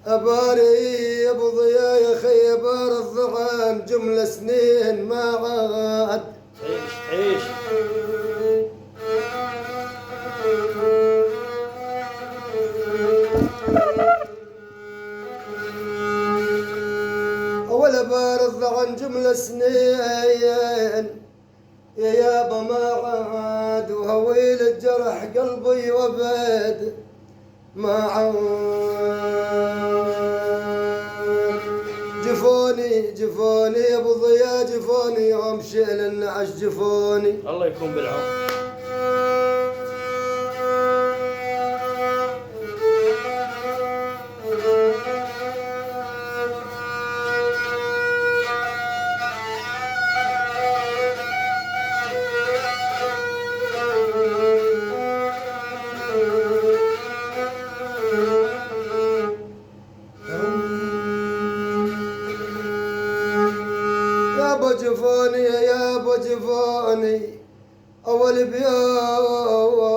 أباري أبو ضيا يا خي أبار الضغان جملة سنين ما عاد. عيش أول بار الضغن جملة سنين يا يابا ما عاد، وهويل الجرح قلبي وبد ما عاد. جفوني جفوني يا ابو ضيا جفوني يوم شيل النعش جفوني. الله يكون بالعون. يا ابو جفوني يا ابو جفوني اول بيوم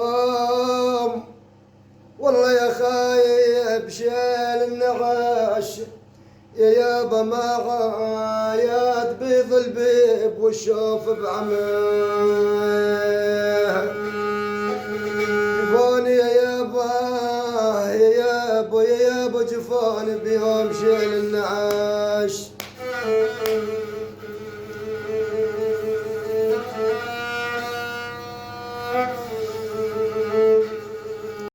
والله يا خايب شيل النعاش يا يابا ما غايات بيض البيب والشوف بعماه. جفوني يا يابا يا يابا يا يابا جفوني بيوم شيل النعاش.